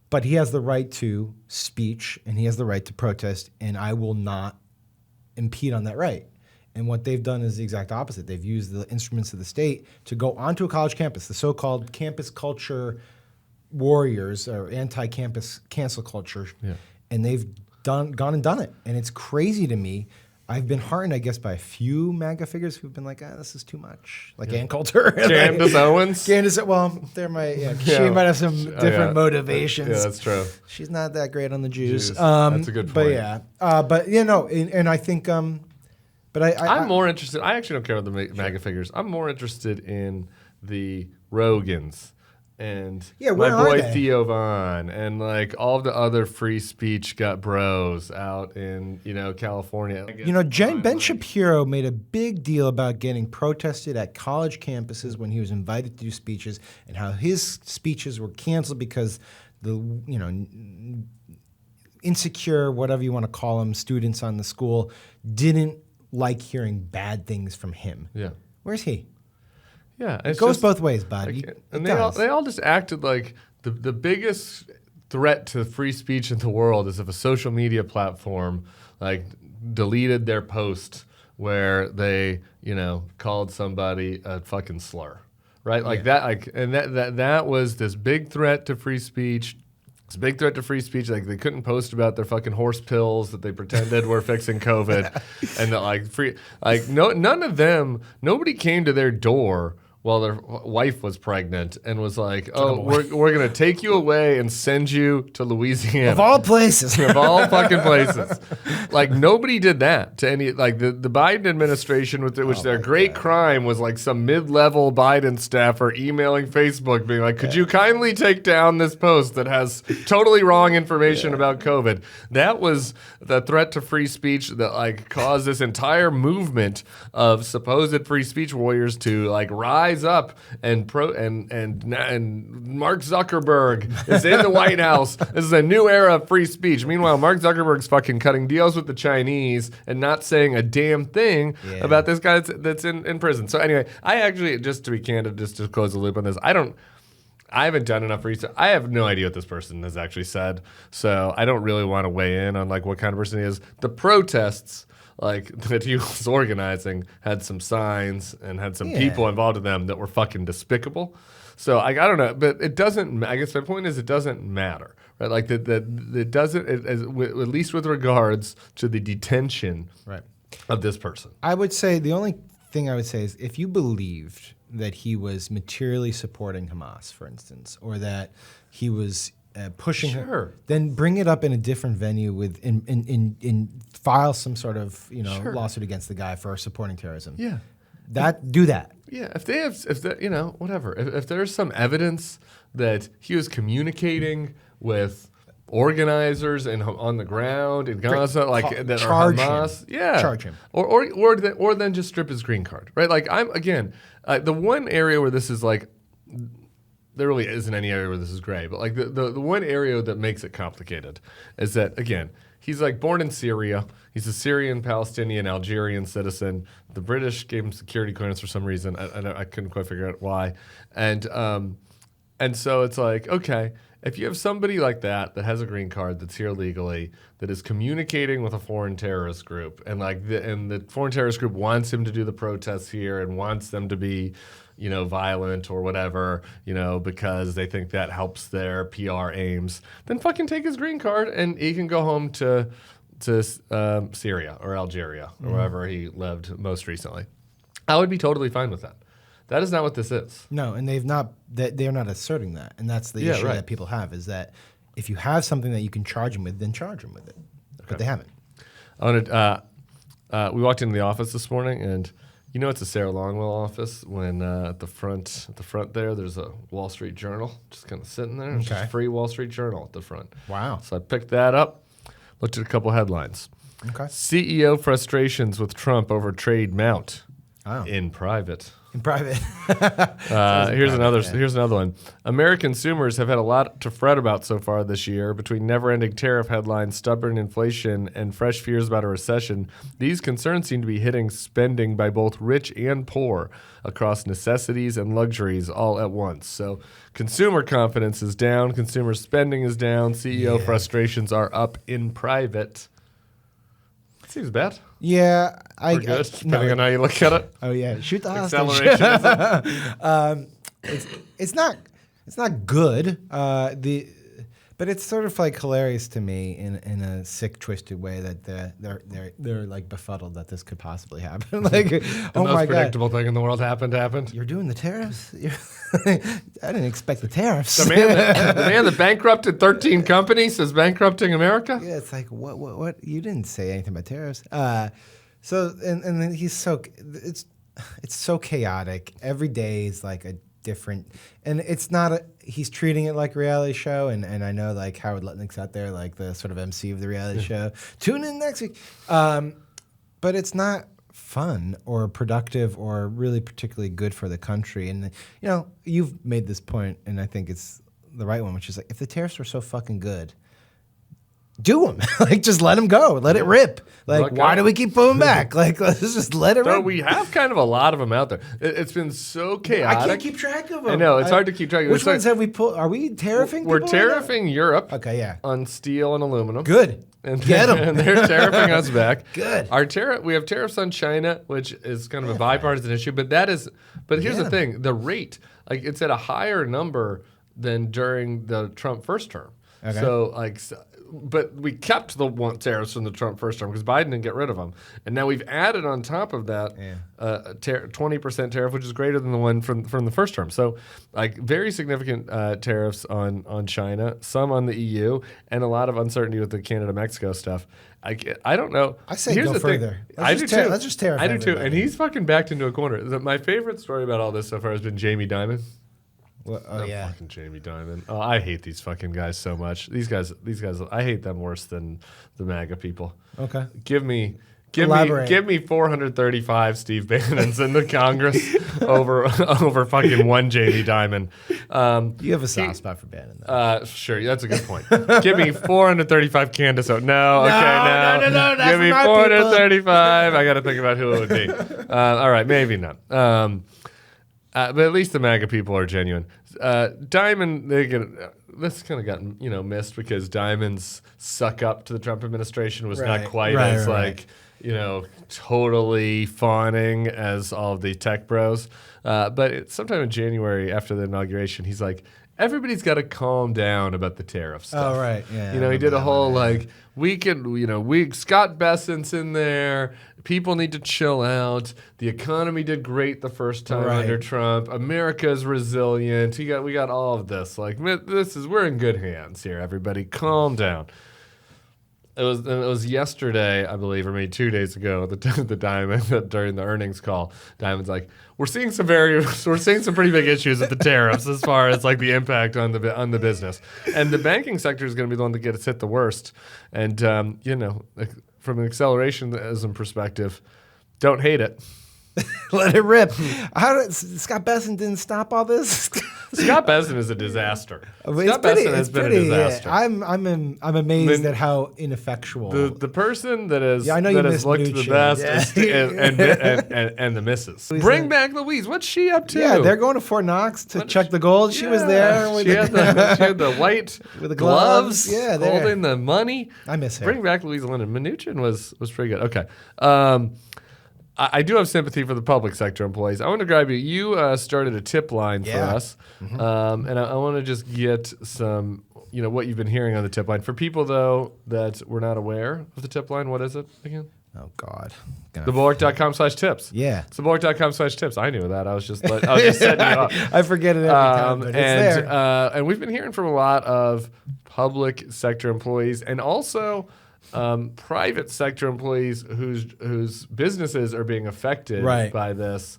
Speaker 3: But he has the right to speech, and he has the right to protest, and I will not impede on that right. And what they've done is the exact opposite. They've used the instruments of the state to go onto a college campus, the so-called campus culture warriors or anti-campus cancel culture, and they've gone and done it. And it's crazy to me. I've been heartened, I guess, by a few MAGA figures who've been like, this is too much. Like Ann Coulter.
Speaker 2: Candace Owens?
Speaker 3: Well, she might have some different motivations.
Speaker 2: Yeah, that's true.
Speaker 3: She's not that great on the Jews.
Speaker 2: That's a good point.
Speaker 3: But and I think... But
Speaker 2: I'm more interested. I actually don't care about the MAGA figures. I'm more interested in the Rogans and my boy Theo Vaughn and like all the other free speech bros out in California.
Speaker 3: Ben Shapiro made a big deal about getting protested at college campuses when he was invited to do speeches, and how his speeches were canceled because the insecure, whatever you want to call them, students on the school didn't like hearing bad things from him.
Speaker 2: Yeah,
Speaker 3: where's he?
Speaker 2: Yeah,
Speaker 3: it goes both ways, bud.
Speaker 2: And they all just acted like the biggest threat to free speech in the world is if a social media platform like deleted their post where they called somebody a fucking slur, right? Like that was this big threat to free speech. It's a big threat to free speech. Like they couldn't post about their fucking horse pills that they pretended were fixing COVID, and that none of them. Nobody came to their door while their wife was pregnant and was like, "Oh, we're gonna take you away and send you to Louisiana
Speaker 3: of all places,
Speaker 2: of all fucking places." Like nobody did that to any. Like the Biden administration, which their great crime was like some mid-level Biden staffer emailing Facebook, being like, "Could you kindly take down this post that has totally wrong information about COVID?" That was the threat to free speech that like caused this entire movement of supposed free speech warriors to like rise up and Mark Zuckerberg is in the White House. This is a new era of free speech. Meanwhile, Mark Zuckerberg's fucking cutting deals with the Chinese and not saying a damn thing about this guy that's in prison. So anyway, I actually, just to be candid, just to close the loop on this, I haven't done enough research. I have no idea what this person has actually said. So I don't really want to weigh in on like what kind of person he is. The protests like that he was organizing had some signs and had some people involved in them that were fucking despicable. So I don't know, but it doesn't. I guess my point is it doesn't matter, right? Like that it doesn't. At least with regards to the detention of this person.
Speaker 3: I would say the only thing I would say is if you believed that he was materially supporting Hamas, for instance, or that he was pushing her, then bring it up in a different venue with in file some sort of lawsuit against the guy for supporting terrorism.
Speaker 2: Yeah,
Speaker 3: do that.
Speaker 2: Yeah, if there's some evidence that he was communicating with organizers and on the ground in Gaza, like that are Hamas,
Speaker 3: charge him,
Speaker 2: or then just strip his green card, right? Like the one area where this is like. There really isn't any area where this is gray, but like the one area that makes it complicated is that, again, he's like born in Syria. He's a Syrian, Palestinian, Algerian citizen. The British gave him security clearance for some reason. I couldn't quite figure out why. And so it's like, okay, if you have somebody like that has a green card that's here legally, that is communicating with a foreign terrorist group, and the foreign terrorist group wants him to do the protests here and wants them to be violent or whatever, because they think that helps their PR aims, then fucking take his green card and he can go home to Syria or Algeria or wherever he lived most recently. I would be totally fine with that. That is not what this is.
Speaker 3: No, and they're not asserting that, and that's the issue that people have, is that if you have something that you can charge him with, then charge him with it. Okay. But they haven't.
Speaker 2: We walked into the office this morning, and it's a Sarah Longwell office when at the front there's a Wall Street Journal just kind of sitting there. It's just free Wall Street Journal at the front.
Speaker 3: Wow.
Speaker 2: So I picked that up, looked at a couple headlines.
Speaker 3: Okay.
Speaker 2: CEO frustrations with Trump over trade mount in private.
Speaker 3: In private.
Speaker 2: Here's another one. American consumers have had a lot to fret about so far this year. Between never-ending tariff headlines, stubborn inflation, and fresh fears about a recession, these concerns seem to be hitting spending by both rich and poor across necessities and luxuries all at once. So consumer confidence is down, consumer spending is down, CEO frustrations are up in private. Seems bad.
Speaker 3: Yeah,
Speaker 2: We're good, depending on how you look at it.
Speaker 3: Oh yeah, shoot the hostage.
Speaker 2: Acceleration.
Speaker 3: It's not good. But it's sort of like hilarious to me in a sick, twisted way that they're like befuddled that this could possibly happen. Like,
Speaker 2: the most predictable thing in the world happened.
Speaker 3: You're doing the tariffs? I didn't expect the tariffs.
Speaker 2: The man that bankrupted 13 companies is bankrupting America?
Speaker 3: Yeah, it's like what? You didn't say anything about tariffs. So and then he's so it's so chaotic. Every day is like a different, and it's not a. He's treating it like a reality show, and I know like Howard Lutnick's out there like the sort of MC of the reality show. Tune in next week, but it's not fun or productive or really particularly good for the country. And you know, you've made this point, and I think it's the right one, which is like if the tariffs were so fucking good, do them. Like, just let them go. Let it rip. Like, why do we keep pulling back? Like, let's just let it rip.
Speaker 2: We have kind of a lot of them out there. It's been so chaotic.
Speaker 3: I can't keep track of them.
Speaker 2: I know. It's hard to keep track of them.
Speaker 3: Which ones have we pulled? Are we tariffing
Speaker 2: We're
Speaker 3: people
Speaker 2: tariffing Europe.
Speaker 3: Okay, yeah.
Speaker 2: On steel and aluminum.
Speaker 3: Good.
Speaker 2: And
Speaker 3: get them.
Speaker 2: And they're tariffing us back.
Speaker 3: Good.
Speaker 2: We have tariffs on China, which is kind of a bipartisan issue. But here's the thing. The rate, like, it's at a higher number than during the Trump first term. Okay. So, but we kept the tariffs from the Trump first term because Biden didn't get rid of them. And now we've added on top of that 20% tariff, which is greater than the one from the first term. So, like, very significant tariffs on China, some on the EU, and a lot of uncertainty with the Canada-Mexico stuff. I don't know.
Speaker 3: I say go further. Let's just tariff
Speaker 2: I do too.
Speaker 3: everybody.
Speaker 2: And he's fucking backed into a corner. My favorite story about all this so far has been Jamie Dimon.
Speaker 3: Yeah.
Speaker 2: Fucking Jamie Dimon. Oh, I hate these fucking guys so much. These guys, I hate them worse than the MAGA people.
Speaker 3: Okay.
Speaker 2: Give me 435 Steve Bannons in the Congress over fucking one Jamie Dimon.
Speaker 3: You have a soft spot for Bannon, though.
Speaker 2: Sure, that's a good point. Give me 435 Candace. No.
Speaker 3: No.
Speaker 2: Give me 435. I got to think about who it would be. All right, maybe not. But at least the MAGA people are genuine. Dimon, this kind of got missed because Dimon's suck up to the Trump administration was not quite as totally fawning as all of the tech bros. But sometime in January after the inauguration, he's like, everybody's got to calm down about the tariff stuff.
Speaker 3: Oh, right. Yeah.
Speaker 2: He did a whole Scott Bessent's in there. People need to chill out. The economy did great the first time under Trump. America's resilient. We got all of this. Like, we're in good hands here. Everybody, calm down. It was yesterday, I believe, or maybe 2 days ago, the Dimon during the earnings call. Dimon's like, we're seeing some pretty big issues with the tariffs as far as like the impact on the business, and the banking sector is going to be the one that gets hit the worst. And from an accelerationism perspective, don't hate it.
Speaker 3: Let it rip. Scott Bessent didn't stop all this?
Speaker 2: Scott Bessent is a disaster. Scott Bessent has been a disaster.
Speaker 3: I'm amazed at how ineffectual.
Speaker 2: The person that has
Speaker 3: I know you
Speaker 2: has looked the best and the missus. Bring back Louise. What's she up to?
Speaker 3: Yeah, they're going to Fort Knox to check the gold. She was there.
Speaker 2: She had the white
Speaker 3: with the
Speaker 2: gloves.
Speaker 3: Yeah,
Speaker 2: holding the money.
Speaker 3: I miss her.
Speaker 2: Bring back Louise Linden. Mnuchin was pretty good. Okay. I do have sympathy for the public sector employees. I want to grab you. You started a tip line for us, and I want to just get some, what you've been hearing on the tip line. For people, though, that were not aware of the tip line, what is it again?
Speaker 3: Oh, God.
Speaker 2: TheBulwark.com/tips.
Speaker 3: Yeah.
Speaker 2: It's TheBulwark.com/tips. I knew that. I was just setting you up.
Speaker 3: I forget it every time, but it's there.
Speaker 2: And we've been hearing from a lot of public sector employees and also private sector employees whose businesses are being affected by this,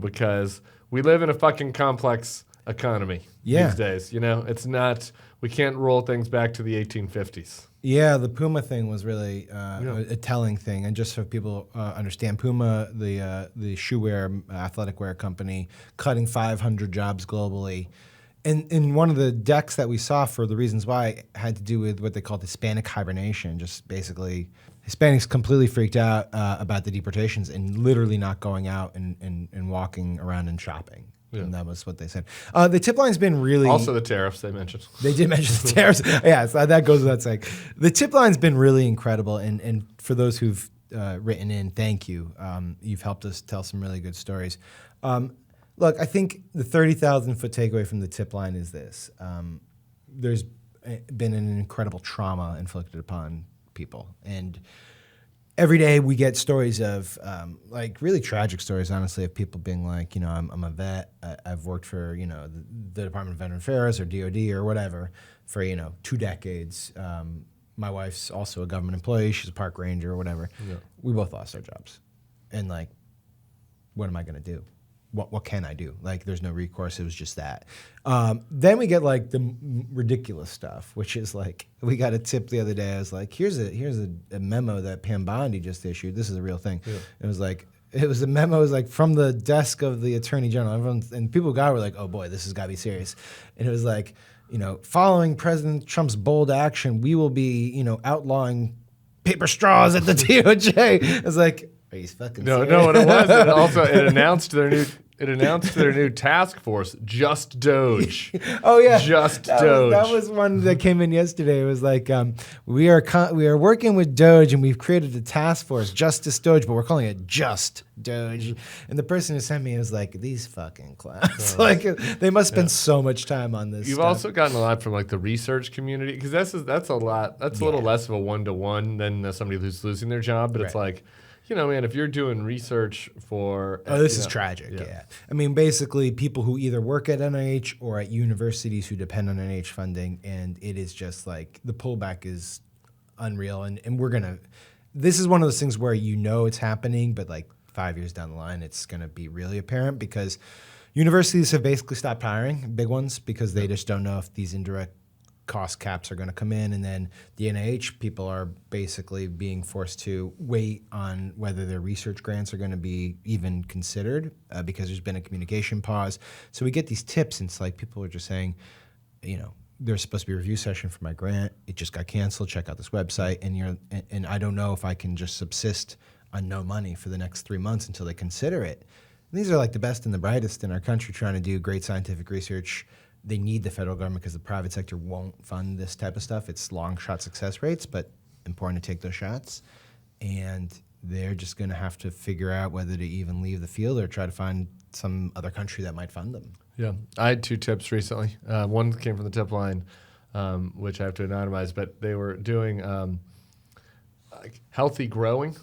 Speaker 2: because we live in a fucking complex economy these days. It's not, we can't roll things back to the 1850s.
Speaker 3: Yeah, the Puma thing was really a telling thing. And just so people understand, Puma, the shoe wear, athletic wear company, cutting 500 jobs globally. And in one of the decks that we saw for the reasons why had to do with what they called Hispanic hibernation, just basically Hispanics completely freaked out about the deportations and literally not going out and walking around and shopping. Yeah. And that was what they said. The tip line's been really...
Speaker 2: Also the tariffs they mentioned.
Speaker 3: They did mention the tariffs. Yeah, so that goes without saying. The tip line's been really incredible. And for those who've written in, thank you. You've helped us tell some really good stories. Look, I think the 30,000-foot takeaway from the tip line is this. There's been an incredible trauma inflicted upon people. And every day we get stories of, really tragic stories, honestly, of people being like, I'm a vet. I've worked for, the Department of Veteran Affairs or DOD or whatever for, 2 decades. My wife's also a government employee. She's a park ranger or whatever. Yeah. We both lost our jobs. And like, what am I going to do? What can I do? Like, there's no recourse. It was just that. Then we get like the ridiculous stuff, which is like, we got a tip the other day. I was like, here's a memo that Pam Bondi just issued. This is a real thing. Yeah. It was a memo. It was like from the desk of the Attorney General. And people who got it were like, oh boy, this has got to be serious. And it was like, following President Trump's bold action, we will be, outlawing paper straws at the DOJ. I was like, are you fucking serious?
Speaker 2: No, what it was, it announced their new task force, Just Doge.
Speaker 3: Oh yeah,
Speaker 2: Just Doge.
Speaker 3: That was one that came in yesterday. It was like, we are working with Doge, and we've created a task force, Justice Doge, but we're calling it Just Doge. And the person who sent me was like, these fucking clowns. Like, they must spend so much time on this.
Speaker 2: You've also gotten a lot from like the research community, because that's a lot. That's a little less of a one-to-one than somebody who's losing their job, but it's like, man, if you're doing research for...
Speaker 3: Oh, this is tragic, yeah. I mean, basically, people who either work at NIH or at universities who depend on NIH funding, and it is just like, the pullback is unreal, and we're going to... This is one of those things where it's happening, but like 5 years down the line, it's going to be really apparent, because universities have basically stopped hiring, big ones, because they just don't know if these indirect cost caps are going to come in, and then the NIH people are basically being forced to wait on whether their research grants are going to be even considered because there's been a communication pause. So we get these tips, and it's like people are just saying, there's supposed to be a review session for my grant. It just got canceled. Check out this website, and I don't know if I can just subsist on no money for the next 3 months until they consider it. And these are like the best and the brightest in our country trying to do great scientific research. They need the federal government because the private sector won't fund this type of stuff. It's long shot success rates, but important to take those shots. And they're just going to have to figure out whether to even leave the field or try to find some other country that might fund them.
Speaker 2: Yeah. I had 2 tips recently. One came from the tip line, which I have to anonymize, but they were doing like healthy growing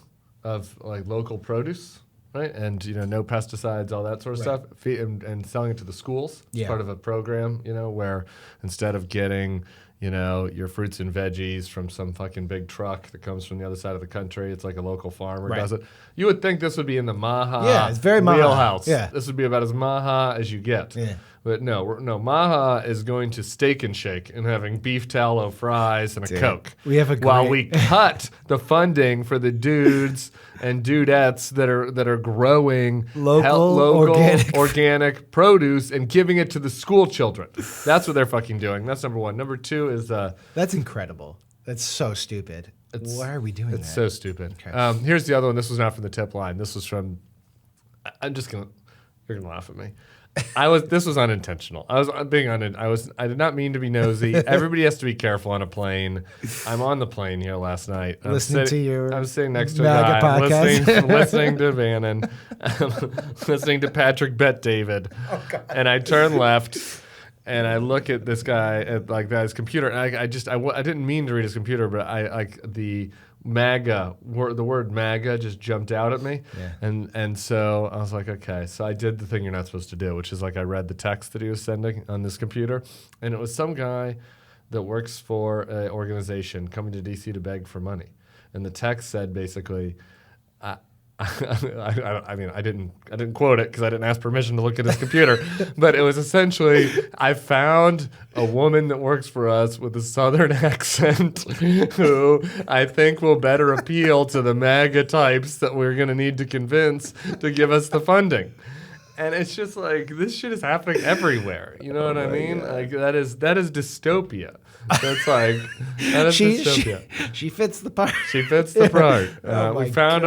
Speaker 2: of like local produce. Right, and no pesticides, all that sort of stuff, and selling it to the schools. It's part of a program, where instead of getting, your fruits and veggies from some fucking big truck that comes from the other side of the country, it's like a local farmer does it. You would think this would be in the Maha
Speaker 3: it's very
Speaker 2: wheelhouse.
Speaker 3: Yeah,
Speaker 2: this would be about as Maha as you get. Yeah. But no, Maha is going to Steak and Shake and having beef tallow fries and a Coke.
Speaker 3: We have
Speaker 2: while we cut the funding for the dudes and dudettes that are growing
Speaker 3: local
Speaker 2: organic produce and giving it to the school children. That's what they're fucking doing. That's number one. Number two is
Speaker 3: that's incredible. That's so stupid. Why are we doing that?
Speaker 2: It's so stupid. Okay. Here's the other one. This was not from the tip line. This was from. You're gonna laugh at me. This was unintentional. I did not mean to be nosy. Everybody has to be careful on a plane. I'm on the plane here last night. I'm sitting next to a guy, listening to Bannon, listening to Patrick Bet David. Oh, God. And I turn left and I look at this guy at his computer, and I didn't mean to read his computer, but the MAGA, the word MAGA just jumped out at me. Yeah. And so I was like, okay. So I did the thing you're not supposed to do, which is like I read the text that he was sending on this computer. And it was some guy that works for an organization coming to D.C. to beg for money. And the text said basically, I didn't quote it because I didn't ask permission to look at his computer, but it was essentially, I found a woman that works for us with a southern accent who I think will better appeal to the MAGA types that we're going to need to convince to give us the funding. And it's just like, this shit is happening everywhere. You know what I mean? God. Like that is dystopia. That's like dystopia.
Speaker 3: She fits the part.
Speaker 2: She fits the part.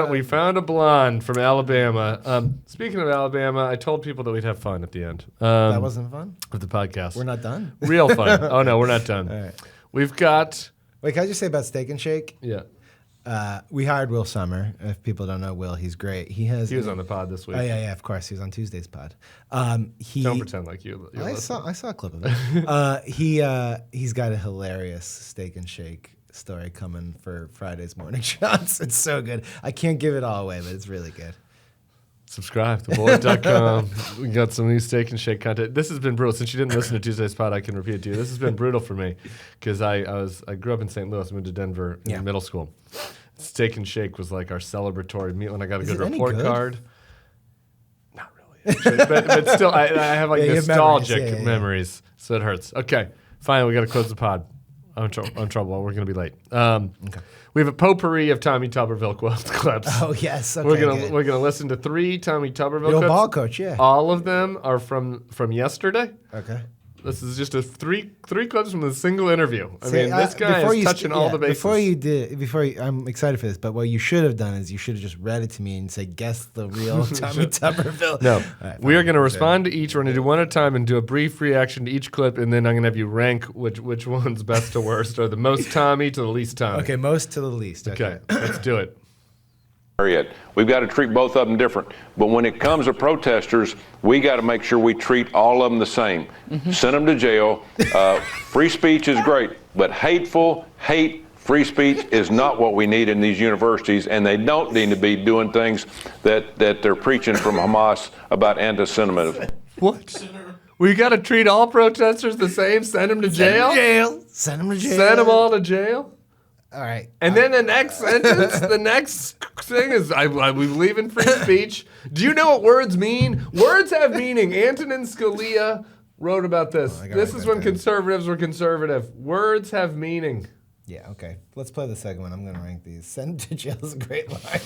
Speaker 2: We found a blonde from Alabama. Speaking of Alabama, I told people that we'd have fun at the end.
Speaker 3: That wasn't fun?
Speaker 2: Of the podcast.
Speaker 3: We're not done?
Speaker 2: Real fun. Oh no, we're not done. All right. We've got.
Speaker 3: Wait, can I just say about Steak and Shake?
Speaker 2: Yeah.
Speaker 3: We hired Will Summer. If people don't know Will, he's great. He was
Speaker 2: on the pod this week.
Speaker 3: Oh yeah, of course. He was on Tuesday's pod.
Speaker 2: Don't pretend like you.
Speaker 3: I saw a clip of it. He's got a hilarious Steak and Shake story coming for Friday's morning shots. It's so good. I can't give it all away, but it's really good.
Speaker 2: Subscribe to bulwark.com. We got some new Steak and Shake content. This has been brutal. Since you didn't listen to Tuesday's pod, I can repeat it to you. This has been brutal for me because I grew up in St. Louis. I moved to Denver in middle school. Steak and Shake was like our celebratory meal, and I got a good
Speaker 3: it any
Speaker 2: report
Speaker 3: good?
Speaker 2: card. Not really, actually, but still, I have like
Speaker 3: Yeah, you have
Speaker 2: nostalgic
Speaker 3: memories. Yeah.
Speaker 2: memories, so it hurts. Okay, finally, we got to close the pod. I'm in trouble. We're going to be late. Okay. We have a potpourri of Tommy Tuberville clips.
Speaker 3: Oh yes, okay,
Speaker 2: We're gonna listen to 3 Tommy Tuberville
Speaker 3: Your
Speaker 2: clips.
Speaker 3: ball coach, yeah.
Speaker 2: All of them are from yesterday.
Speaker 3: Okay.
Speaker 2: This is just three clips from a single interview. I mean, this guy is touching all the bases.
Speaker 3: I'm excited for this, but what you should have done is you should have just read it to me and said, guess the real Tommy Tuberville.
Speaker 2: No.
Speaker 3: Right,
Speaker 2: we are going to respond to each. We're going to do one at a time and do a brief reaction to each clip, and then I'm going to have you rank which one's best to worst, or the most Tommy to the least Tommy.
Speaker 3: Okay, most to the least.
Speaker 2: Okay, let's do it.
Speaker 1: Yet. We've got to treat both of them different. But when it comes to protesters, we got to make sure we treat all of them the same. Send them to jail. Free speech is great, but free speech is not what we need in these universities, and they don't need to be doing things that they're preaching from Hamas about anti-Semitism.
Speaker 2: What? We got to treat all protesters the same? Send them to jail?
Speaker 3: Send them to jail.
Speaker 2: Send them all to jail?
Speaker 3: All right.
Speaker 2: And then the next sentence, the next thing is, we believe in free speech. Do you know what words mean? Words have meaning. Antonin Scalia wrote about this. This is when conservatives were conservative. Words have meaning.
Speaker 3: Yeah, okay. Let's play the second one. I'm going to rank these. Send to jail is a great line.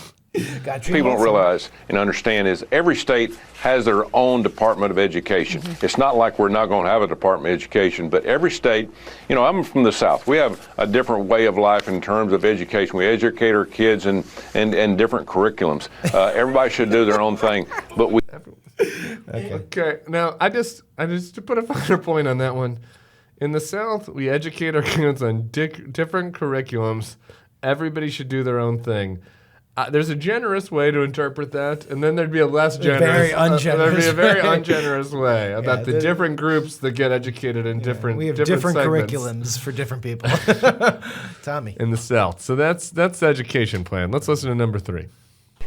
Speaker 1: People don't realize and understand is every state has their own Department of Education. It's not like we're not going to have a Department of Education, but every state, I'm from the South. We have a different way of life in terms of education. We educate our kids in different curriculums. Everybody should do their own thing, but we...
Speaker 2: Okay. Now, I just to put a finer point on that one, in the South, we educate our kids on different curriculums. Everybody should do their own thing. There's a generous way to interpret that, and then there'd be a less generous.
Speaker 3: Very ungenerous.
Speaker 2: There'd be a very ungenerous way about the different groups that get educated in different.
Speaker 3: We have
Speaker 2: different
Speaker 3: curriculums for different people. Tommy.
Speaker 2: In the South, so that's the education plan. Let's listen to number 3.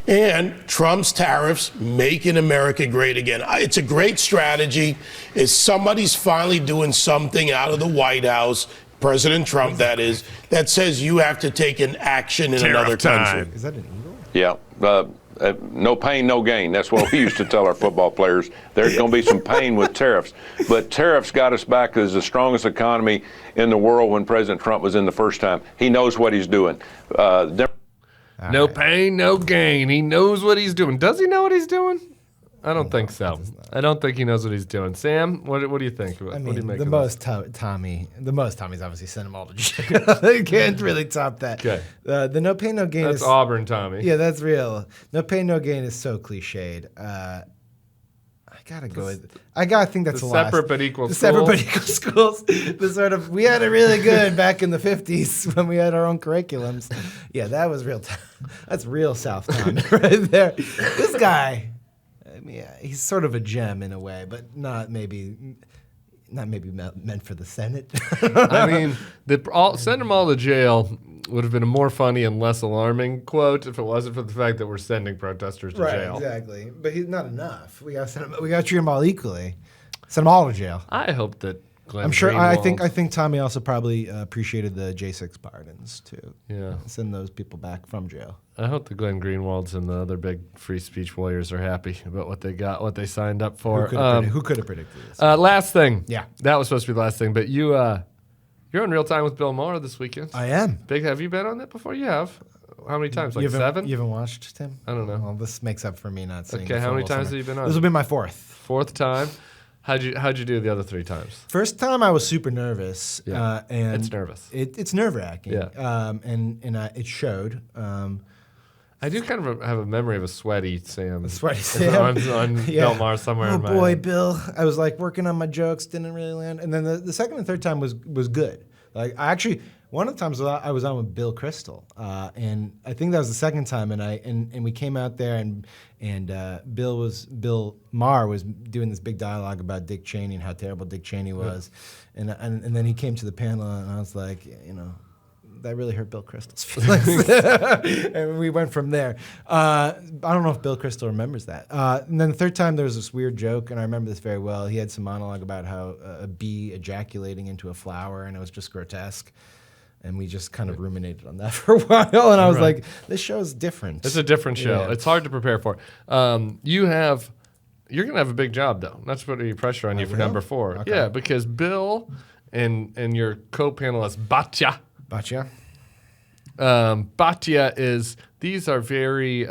Speaker 4: And Trump's tariffs, making America great again. It's a great strategy. Somebody's finally doing something out of the White House, President Trump, that is, that says you have to take an action in another country.
Speaker 3: Is that an eagle?
Speaker 1: Yeah. No pain, no gain. That's what we used to tell our football players. There's going to be some pain with tariffs. But tariffs got us back as the strongest economy in the world when President Trump was in the first time. He knows what he's doing.
Speaker 2: No pain, no gain. He knows what he's doing. Does he know what he's doing? I don't think so. I don't think he knows what he's doing. Sam, what do you think?
Speaker 3: I mean, the most Tommy's obviously send them all to jail. They can't really top that.
Speaker 2: Okay.
Speaker 3: The no pain, no gain
Speaker 2: That's
Speaker 3: is...
Speaker 2: Auburn Tommy.
Speaker 3: Yeah, that's real. No pain, no gain is so cliched. I gotta go with. I gotta think that's the last.
Speaker 2: Separate but equal schools.
Speaker 3: Separate but equal schools. The sort of we had it really good back in the 50s when we had our own curriculums. Yeah, that was real. That's real South Town right there. This guy, I mean, he's sort of a gem in a way, but not maybe meant for the Senate.
Speaker 2: I mean, send them all to jail would have been a more funny and less alarming quote if it wasn't for the fact that we're sending protesters to jail.
Speaker 3: Exactly. But he's not enough. We got to treat them all equally. Send them all to jail.
Speaker 2: I hope that Glenn
Speaker 3: I'm sure.
Speaker 2: Greenwald,
Speaker 3: I think Tommy also probably appreciated the J6 pardons too.
Speaker 2: Yeah.
Speaker 3: Send those people back from jail.
Speaker 2: I hope the Glenn Greenwalds and the other big free speech warriors are happy about what they got, what they signed up for.
Speaker 3: Who could have predicted this?
Speaker 2: Last thing.
Speaker 3: Yeah.
Speaker 2: That was supposed to be the last thing, but you're on Real Time with Bill Maher this weekend.
Speaker 3: I am.
Speaker 2: Big. Have you been on that before? You have. How many times? Like 7?
Speaker 3: You haven't watched, Tim?
Speaker 2: I don't know.
Speaker 3: Well, this makes up for me not seeing.
Speaker 2: Okay. How many times have you been on?
Speaker 3: This will be my 4th.
Speaker 2: 4th time. How'd you do the other 3 times?
Speaker 3: First time I was super nervous.
Speaker 2: Yeah.
Speaker 3: And
Speaker 2: it's nervous.
Speaker 3: It's nerve wracking.
Speaker 2: Yeah.
Speaker 3: It showed.
Speaker 2: I do kind of have a memory of a sweaty Sam. on
Speaker 3: Yeah.
Speaker 2: Bill Maher somewhere in my
Speaker 3: Oh boy,
Speaker 2: head.
Speaker 3: Bill! I was like working on my jokes, didn't really land. And then the second and third time was good. Like I actually, one of the times I was on with Bill Crystal, and I think that was the second time. And we came out there and Bill Maher was doing this big dialogue about Dick Cheney and how terrible Dick Cheney was, and then he came to the panel and I was like, that really hurt Bill Crystal's feelings. And we went from there. I don't know if Bill Crystal remembers that. And then the third time there was this weird joke, and I remember this very well. He had some monologue about how a bee ejaculating into a flower, and it was just grotesque. And we just kind of ruminated on that for a while. And I was like, this show's different.
Speaker 2: It's a different show.
Speaker 3: Yeah.
Speaker 2: It's hard to prepare for. You're going to have a big job, though. Not to put any pressure on you for number 4. Okay. Yeah, because Bill and your co-panelist, Batya. Batya these are very,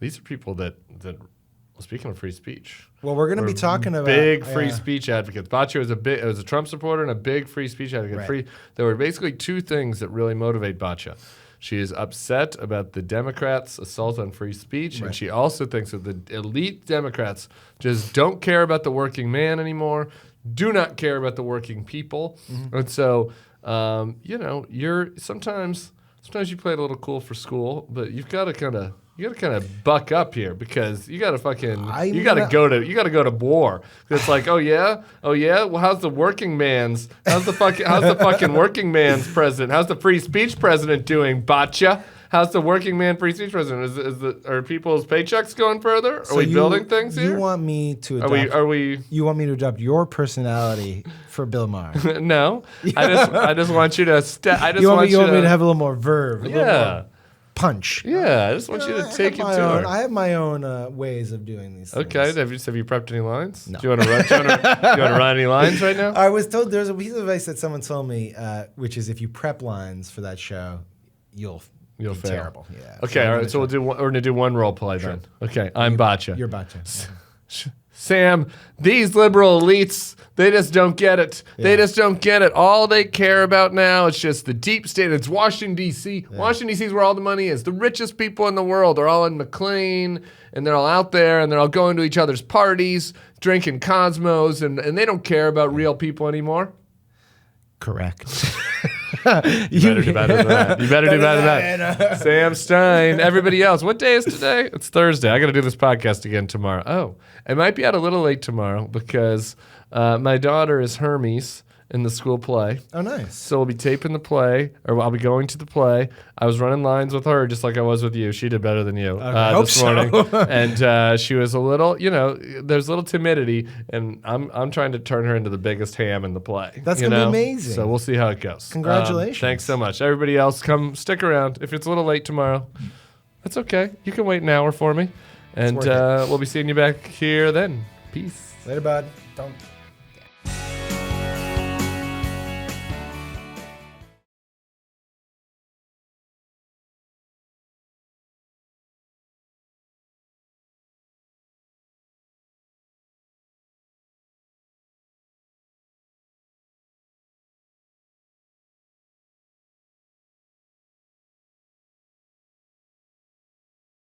Speaker 2: these are people that well, speaking of free speech.
Speaker 3: Well, we're going to be talking about
Speaker 2: big free speech advocates. Batya was a Trump supporter and a big free speech advocate.
Speaker 3: Right.
Speaker 2: There were basically 2 things that really motivate Batya. She is upset about the Democrats' assault on free speech, and she also thinks that the elite Democrats just don't care about the working man anymore, do not care about the working people. And so, you're sometimes you play it a little cool for school, but you've got to kind of buck up here because you got to go to war. It's like, oh yeah. Well, how's the fucking working man's president? How's the free speech president doing? Batya. How's the working man free speech president? Are people's paychecks going further? Are we building things here?
Speaker 3: You want me to adopt? You want me to adopt your personality for Bill Maher?
Speaker 2: No, I just want you to.
Speaker 3: You want me to have a little more verve? A little more punch.
Speaker 2: Yeah, I just want you to take it to her.
Speaker 3: I have my own ways of doing these things.
Speaker 2: Okay, have you prepped any lines?
Speaker 3: No.
Speaker 2: Do you want to run any lines right now?
Speaker 3: I was told there's a piece of advice that someone told me, which is if you prep lines for that show, you'll fail. Terrible. Yeah.
Speaker 2: Okay, all right. So we're gonna do one role play then. Okay, I'm Batya.
Speaker 3: You're Batya. Yeah.
Speaker 2: Sam, these liberal elites, they just don't get it. Yeah. They just don't get it. All they care about now is just the deep state. It's Washington, D.C. Yeah. Washington, D.C. is where all the money is. The richest people in the world are all in McLean, and they're all out there, and they're all going to each other's parties, drinking Cosmos, and they don't care about real people anymore.
Speaker 3: Correct.
Speaker 2: You better do better than that. You better do better than that. Sam Stein. Everybody else. What day is today? It's Thursday. I got to do this podcast again tomorrow. Oh, it might be out a little late tomorrow because my daughter is Hermes in the school play.
Speaker 3: Oh, nice.
Speaker 2: So we'll be taping the play, or I'll be going to the play. I was running lines with her just like I was with you. She did better than you this morning. And she was a little, there's a little timidity, and I'm trying to turn her into the biggest ham in the play.
Speaker 3: That's going to be amazing.
Speaker 2: So we'll see how it goes.
Speaker 3: Congratulations.
Speaker 2: Thanks so much. Everybody else, come stick around. If it's a little late tomorrow, that's okay. You can wait an hour for me. And we'll be seeing you back here then. Peace.
Speaker 3: Later, bud. Don't.